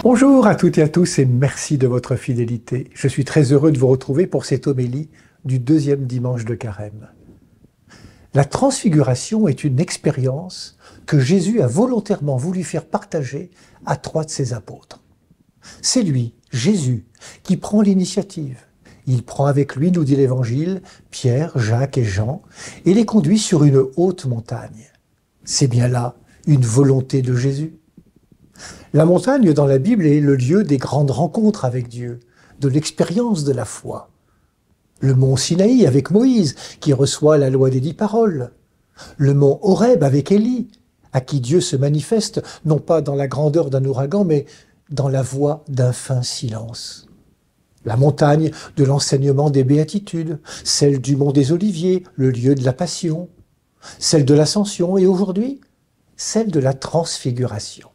Bonjour à toutes et à tous et merci de votre fidélité. Je suis très heureux de vous retrouver pour cette homélie du deuxième dimanche de Carême. La transfiguration est une expérience que Jésus a volontairement voulu faire partager à 3 de ses apôtres. C'est lui, Jésus, qui prend l'initiative. Il prend avec lui, nous dit l'Évangile, Pierre, Jacques et Jean, et les conduit sur une haute montagne. C'est bien là une volonté de Jésus. La montagne dans la Bible est le lieu des grandes rencontres avec Dieu, de l'expérience de la foi. Le mont Sinaï avec Moïse, qui reçoit la loi des 10 paroles. Le mont Horeb avec Élie, à qui Dieu se manifeste, non pas dans la grandeur d'un ouragan, mais dans la voix d'un fin silence. La montagne de l'enseignement des béatitudes, celle du mont des Oliviers, le lieu de la Passion, celle de l'Ascension et aujourd'hui, celle de la Transfiguration.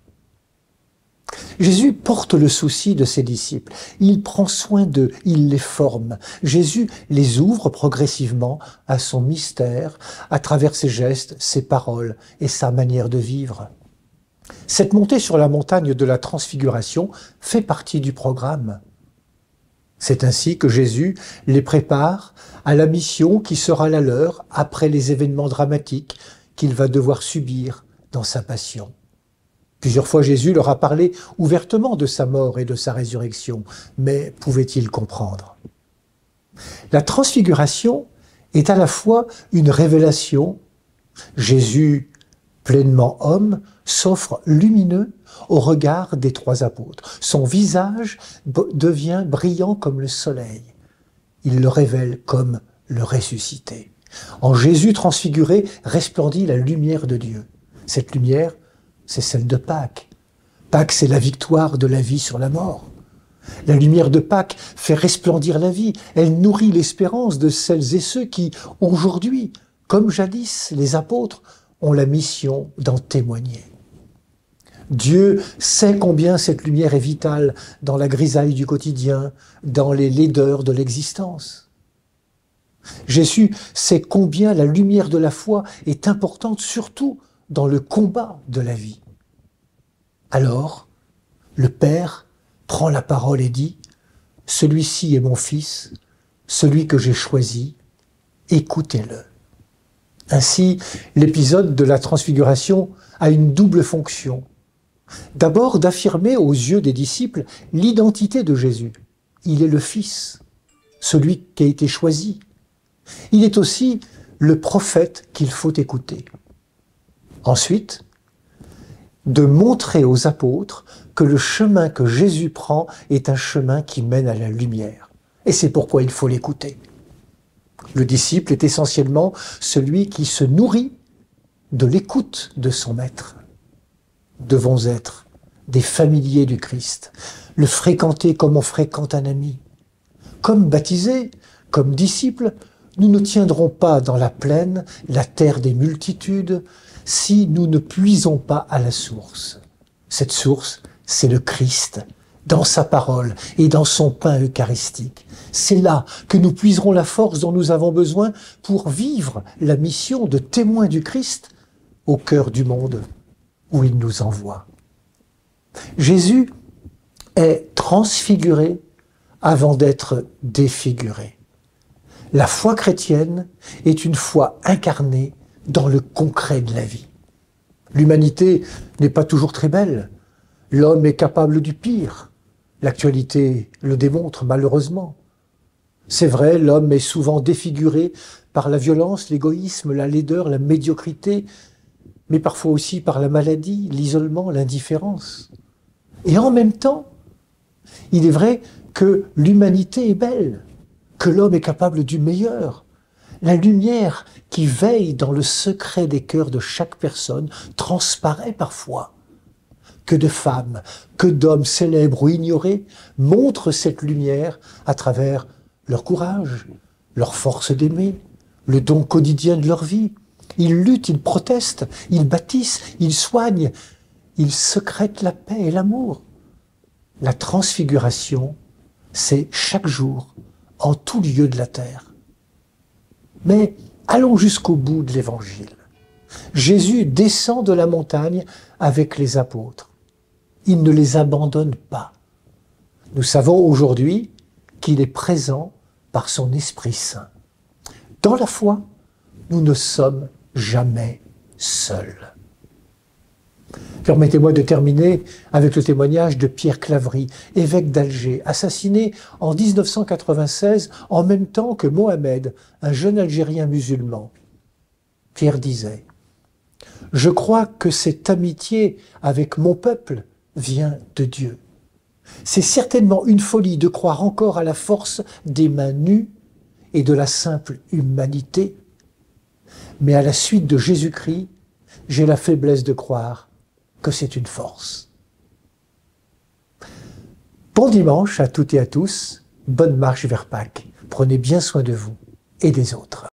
Jésus porte le souci de ses disciples. Il prend soin d'eux, il les forme. Jésus les ouvre progressivement à son mystère, à travers ses gestes, ses paroles et sa manière de vivre. Cette montée sur la montagne de la Transfiguration fait partie du programme. C'est ainsi que Jésus les prépare à la mission qui sera la leur après les événements dramatiques qu'il va devoir subir dans sa passion. Plusieurs fois, Jésus leur a parlé ouvertement de sa mort et de sa résurrection, mais pouvaient-ils comprendre? La transfiguration est à la fois une révélation. Jésus, pleinement homme, s'offre lumineux au regard des 3 apôtres. Son visage devient brillant comme le soleil. Il le révèle comme le ressuscité. En Jésus transfiguré resplendit la lumière de Dieu. Cette lumière, c'est celle de Pâques. Pâques, c'est la victoire de la vie sur la mort. La lumière de Pâques fait resplendir la vie. Elle nourrit l'espérance de celles et ceux qui, aujourd'hui, comme jadis les apôtres, ont la mission d'en témoigner. Dieu sait combien cette lumière est vitale dans la grisaille du quotidien, dans les laideurs de l'existence. Jésus sait combien la lumière de la foi est importante, surtout dans le combat de la vie. Alors, le Père prend la parole et dit « Celui-ci est mon Fils, celui que j'ai choisi, écoutez-le ». Ainsi, l'épisode de la Transfiguration a une double fonction. D'abord, d'affirmer aux yeux des disciples l'identité de Jésus. Il est le Fils, celui qui a été choisi. Il est aussi le prophète qu'il faut écouter. Ensuite, de montrer aux apôtres que le chemin que Jésus prend est un chemin qui mène à la lumière. Et c'est pourquoi il faut l'écouter. Le disciple est essentiellement celui qui se nourrit de l'écoute de son maître. Devons être des familiers du Christ, le fréquenter comme on fréquente un ami. Comme baptisés, comme disciples, nous ne tiendrons pas dans la plaine, la terre des multitudes, si nous ne puisons pas à la source. Cette source, c'est le Christ, dans sa parole et dans son pain eucharistique. C'est là que nous puiserons la force dont nous avons besoin pour vivre la mission de témoin du Christ au cœur du monde où il nous envoie. Jésus est transfiguré avant d'être défiguré. La foi chrétienne est une foi incarnée dans le concret de la vie. L'humanité n'est pas toujours très belle. L'homme est capable du pire. L'actualité le démontre malheureusement. C'est vrai, l'homme est souvent défiguré par la violence, l'égoïsme, la laideur, la médiocrité, mais parfois aussi par la maladie, l'isolement, l'indifférence. Et en même temps, il est vrai que l'humanité est belle, que l'homme est capable du meilleur. La lumière qui veille dans le secret des cœurs de chaque personne transparaît parfois. Que de femmes, que d'hommes célèbres ou ignorés montrent cette lumière à travers leur courage, leur force d'aimer, le don quotidien de leur vie. Ils luttent, ils protestent, ils bâtissent, ils soignent, ils secrètent la paix et l'amour. La transfiguration, c'est chaque jour, en tout lieu de la terre. Mais allons jusqu'au bout de l'Évangile. Jésus descend de la montagne avec les apôtres. Il ne les abandonne pas. Nous savons aujourd'hui qu'il est présent par son Esprit Saint. Dans la foi, nous ne sommes jamais seuls. Permettez-moi de terminer avec le témoignage de Pierre Claverie, évêque d'Alger, assassiné en 1996 en même temps que Mohamed, un jeune Algérien musulman. Pierre disait « Je crois que cette amitié avec mon peuple vient de Dieu. C'est certainement une folie de croire encore à la force des mains nues et de la simple humanité, mais à la suite de Jésus-Christ, j'ai la faiblesse de croire que c'est une force. » Bon dimanche à toutes et à tous, bonne marche vers Pâques. Prenez bien soin de vous et des autres.